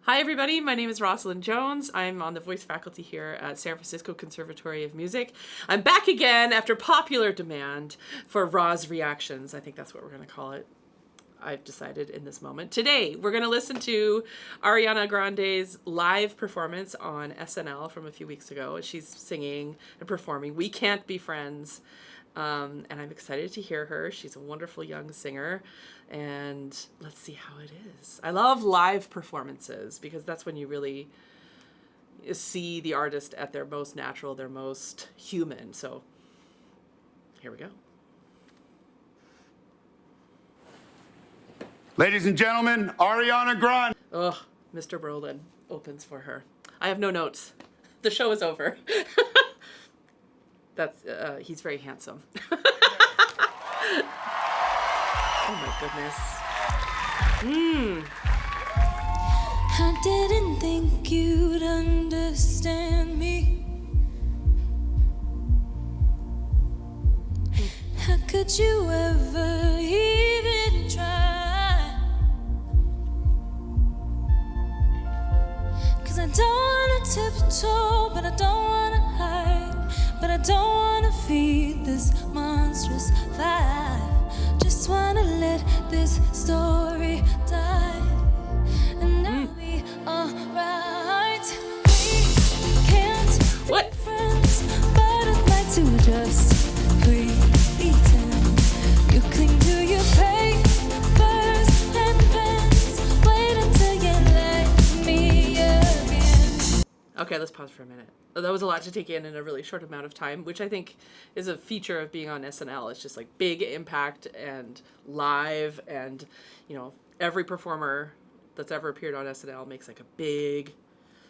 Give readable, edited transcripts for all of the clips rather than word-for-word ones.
Hi everybody, my name is Rhoslyn Jones. I'm on the voice faculty here at San Francisco Conservatory of Music. I'm back again after popular demand for Roz Reactions. I think that's what we're going to call it. I've decided in this moment. Today, we're going to listen to Ariana Grande's live performance on SNL from a few weeks ago. She's singing and performing We Can't Be Friends. And I'm excited to hear her. She's a wonderful young singer. And let's see how it is. I love live performances because that's when you really see the artist at their most natural, their most human. So here we go. Ladies and gentlemen, Ariana Grande. Oh, Mr. Brolin opens for her. I have no notes. The show is over. That's he's very handsome. Oh my goodness. I didn't think you'd understand me. How could you ever even try? 'Cause I don't wanna tiptoe, but I don't wanna hide, but I don't wanna feed this monstrous vibe. Just wanna let this story die, and now we alright. We can't What? be friends, but I'd like to just pretend. You cling to your papers and pens, wait until you let me again. Okay, let's pause for a minute. That was a lot to take in a really short amount of time, which I think is a feature of being on SNL. It's just like big impact and live, and you know, every performer that's ever appeared on SNL makes like a big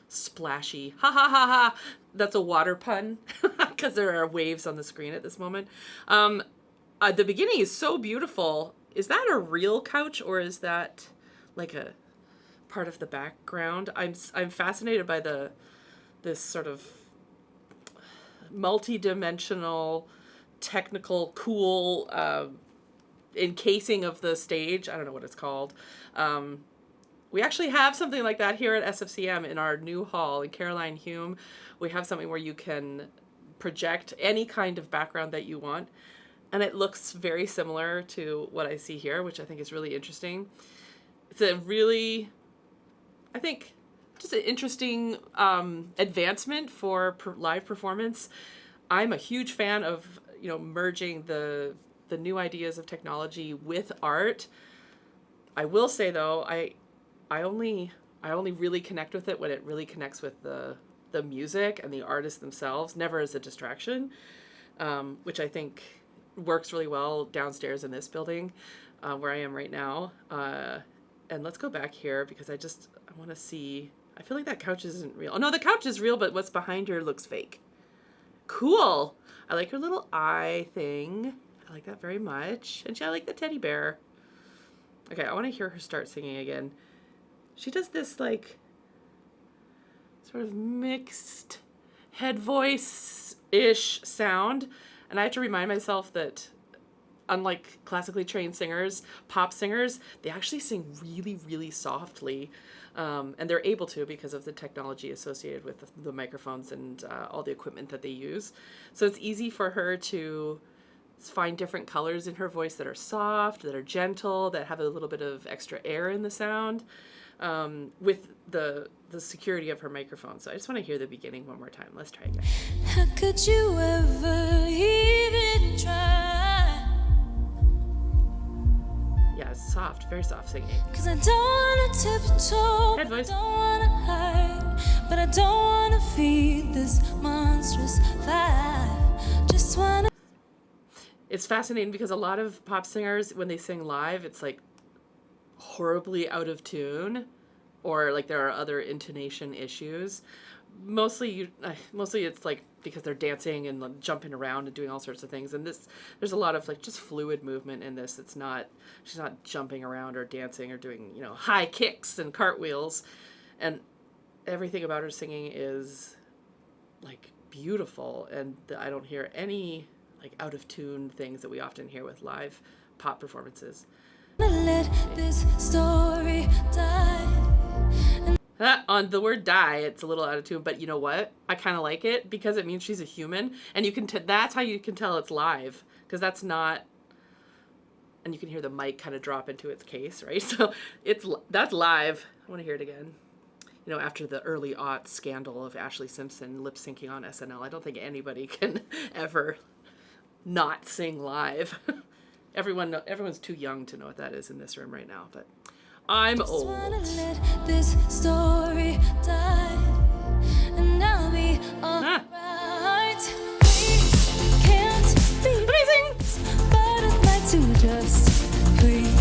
splashy ha ha ha ha. That's a water pun because there are waves on the screen at this moment. The beginning is so beautiful. Is that a real couch or is that like a part of the background? I'm fascinated by this sort of multi-dimensional, technical, cool encasing of the stage. I don't know what it's called. We actually have something like that here at SFCM in our new hall in Caroline Hume. We have something where you can project any kind of background that you want. And it looks very similar to what I see here, which I think is really interesting. It's a really, I think, just an interesting advancement for live performance. I'm a huge fan of, you know, merging the new ideas of technology with art. I will say though, I only really connect with it when it really connects with the music and the artists themselves, never as a distraction, which I think works really well downstairs in this building where I am right now. And let's go back here because I want to see. I feel like that couch isn't real. Oh no, the couch is real, but what's behind her looks fake. Cool. I like her little eye thing. I like that very much. And I like the teddy bear. Okay, I want to hear her start singing again. She does this like sort of mixed head voice-ish sound. And I have to remind myself that unlike classically trained singers, pop singers, they actually sing really, really softly. And they're able to because of the technology associated with the microphones and all the equipment that they use. So it's easy for her to find different colors in her voice that are soft, that are gentle, that have a little bit of extra air in the sound, with the security of her microphone. So I just want to hear the beginning one more time. Let's try again. How could you ever even try? Yeah, it's soft, very soft singing. 'Cause I don't wanna tiptoe, Head voice. I don't wanna hide, but I don't wanna feed this monstrous vibe. Just wanna. It's fascinating because a lot of pop singers, when they sing live, it's like horribly out of tune, or like there are other intonation issues. Mostly it's like because they're dancing and like jumping around and doing all sorts of things. And there's a lot of like just fluid movement in this. She's not jumping around or dancing or doing, you know, high kicks and cartwheels. And everything about her singing is like beautiful. And I don't hear any like out of tune things that we often hear with live pop performances. Let this story die. On the word die, it's a little out of tune, but you know what? I kind of like it because it means she's a human, and you can that's how you can tell it's live, because that's not, and you can hear the mic kind of drop into its case, right? So that's live. I want to hear it again. You know, after the early aughts scandal of Ashley Simpson lip syncing on SNL, I don't think anybody can ever not sing live. Everyone's too young to know what that is in this room right now, but I'm old. Wanna let this story die, and I'll be alright. We can't be Amazing! but I'd like to just pretend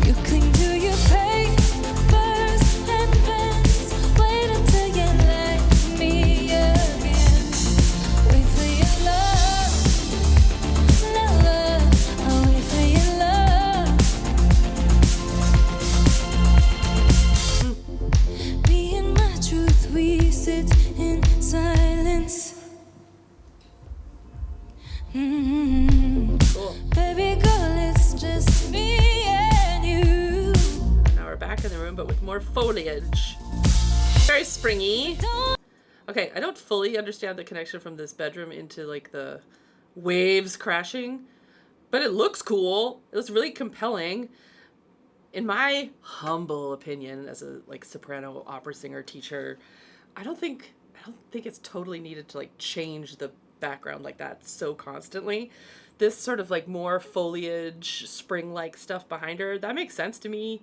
you cling to your papers and pens. Wait until you let me again. Wait for your love, love. I'll wait for your love. Me and my truth, we sit in silence. Cool. Baby girl, it's just me and you. Now we're back in the room, but with more foliage. Very springy. Okay, I don't fully understand the connection from this bedroom into like the waves crashing, but it looks cool. It looks really compelling. In my humble opinion, as a like soprano opera singer teacher, I don't think it's totally needed to like change the background like that so constantly. This sort of like more foliage, spring-like stuff behind her, that makes sense to me.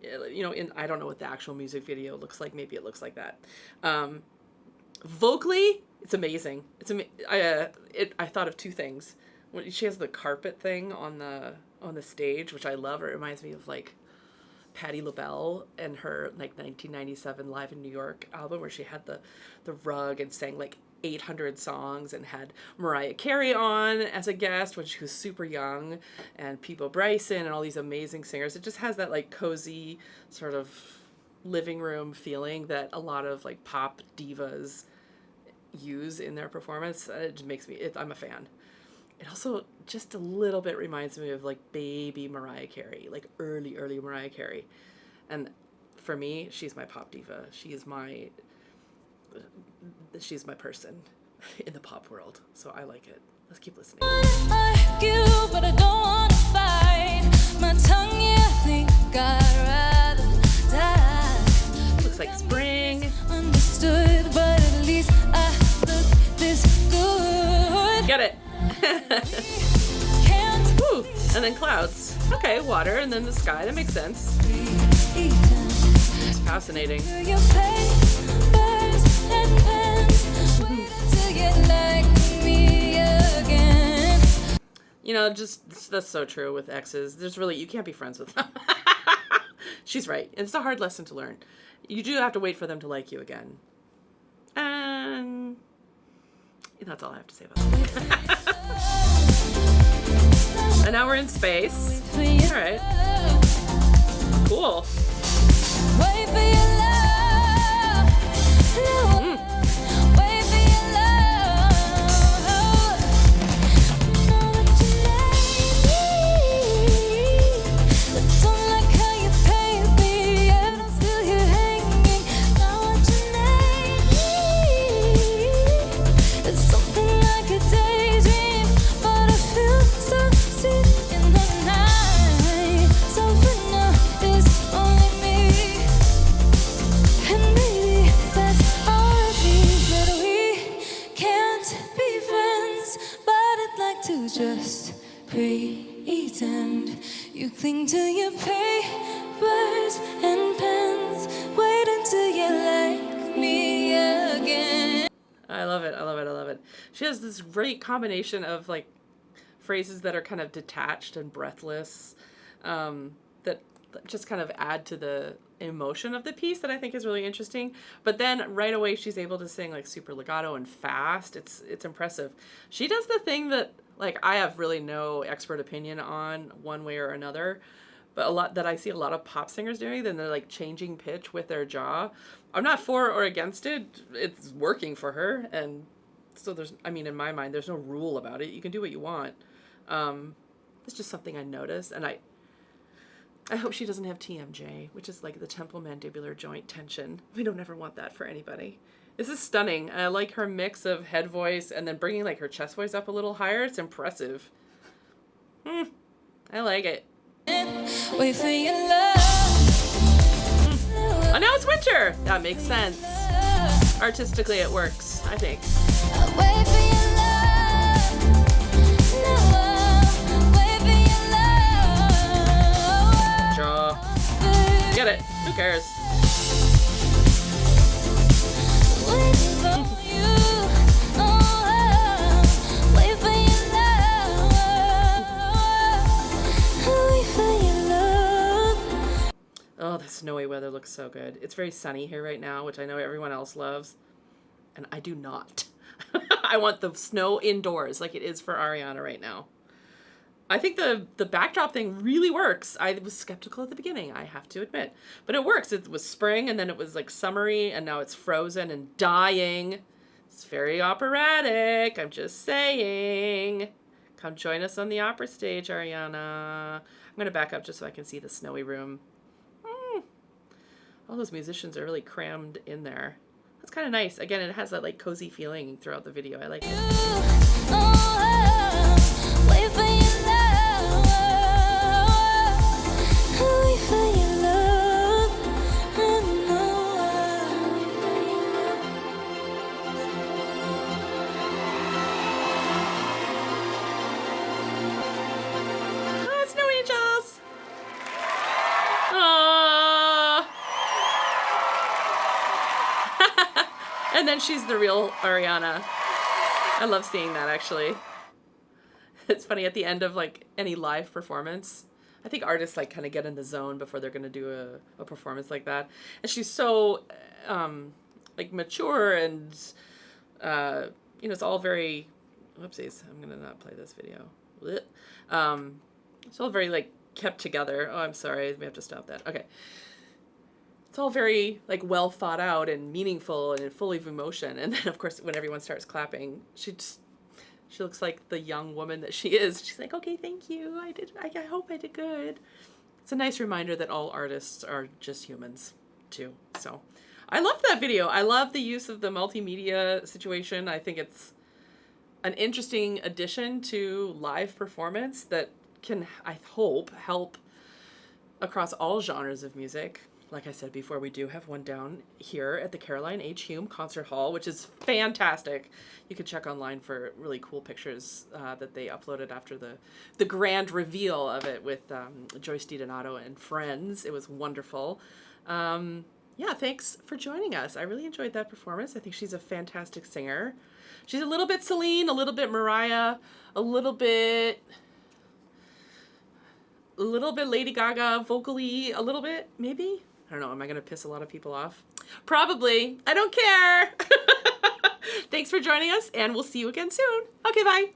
You know, I don't know what the actual music video looks like. Maybe it looks like that. Vocally, it's amazing. I thought of two things. When she has the carpet thing on the stage, which I love. It reminds me of like Patti LaBelle and her like 1997 Live in New York album, where she had the rug and sang like 800 songs and had Mariah Carey on as a guest when she was super young, and Peebo Bryson and all these amazing singers. It just has that like cozy sort of living room feeling that a lot of like pop divas use in their performance. It just makes me, I'm a fan. It also just a little bit reminds me of like baby Mariah Carey, like early Mariah Carey. And for me, she's my pop diva. She's my person in the pop world. So I like it. Let's keep listening. Argue, but I don't wanna fight. My tongue, yeah, I think I'd rather die. Looks like spring. Understood, but at least I look this good. Get it. Can't Woo. And then clouds. Okay, water, and then the sky. That makes sense. It's fascinating. do your papers and pens. Wait until you like me again. You know, just that's so true with exes. You can't be friends with them. She's right. It's a hard lesson to learn. You do have to wait for them to like you again. And that's all I have to say about that. And now we're in space. All right. Cool. Wait for your love. Wait for your love. Know that you like me. But don't like how you pay me. And I'm still here hanging. Now what you need is something like a daydream. But I feel so sick in the night. So for now, it's only me. And maybe that's all it means, that we can't be friends. But I'd like to just pretend you cling to your papers and pens. Wait until you like me again. I love it. I love it. I love it. She has this great combination of like phrases that are kind of detached and breathless, that just kind of add to the emotion of the piece that I think is really interesting. But then right away she's able to sing like super legato and fast. It's impressive. She does the thing that like I have really no expert opinion on one way or another, but a lot that I see a lot of pop singers doing, then they're like changing pitch with their jaw. I'm not for or against it. It's working for her, and so in my mind, there's no rule about it. You can do what you want. It's just something I noticed, and I I hope she doesn't have TMJ, which is like the temporomandibular joint tension. We don't ever want that for anybody. This is stunning. I like her mix of head voice and then bringing like her chest voice up a little higher. It's impressive. I like it. Wait for your love. Oh, now it's winter. That makes sense. Artistically, it works, I think. Wait for your love. No, wait for your love. Draw. Get it. Who cares? Waiting for you. Wait for your love. Wait for your love. Oh, the snowy weather looks so good. It's very sunny here right now, which I know everyone else loves. And I do not. I want the snow indoors like it is for Ariana right now. I think the backdrop thing really works. I was skeptical at the beginning, I have to admit. But it works. It was spring and then it was like summery and now it's frozen and dying. It's very operatic. I'm just saying. Come join us on the opera stage, Ariana. I'm going to back up just so I can see the snowy room. All those musicians are really crammed in there. That's kind of nice. Again, it has that like cozy feeling throughout the video. I like it. Wait for your love. Wait for your love. Oh, snow angels. Aww. And then she's the real Ariana. I love seeing that, actually. It's funny, at the end of like any live performance, I think artists like kind of get in the zone before they're going to do a performance like that. And she's so like mature and you know, it's all very, whoopsies, I'm going to not play this video. It's all very like kept together. Oh, I'm sorry, we have to stop that. Okay. It's all very like well thought out and meaningful and full of emotion. And then of course when everyone starts clapping, she looks like the young woman that she is. She's like, okay, thank you. I hope I did good. It's a nice reminder that all artists are just humans too. So I loved that video. I love the use of the multimedia situation. I think it's an interesting addition to live performance that can, I hope, help across all genres of music. Like I said before, we do have one down here at the Caroline H. Hume Concert Hall, which is fantastic. You can check online for really cool pictures that they uploaded after the grand reveal of it with Joyce DiDonato and friends. It was wonderful. Yeah, thanks for joining us. I really enjoyed that performance. I think she's a fantastic singer. She's a little bit Celine, a little bit Mariah, a little bit Lady Gaga vocally, a little bit, maybe? I don't know. Am I going to piss a lot of people off? Probably. I don't care. Thanks for joining us, and we'll see you again soon. Okay, bye.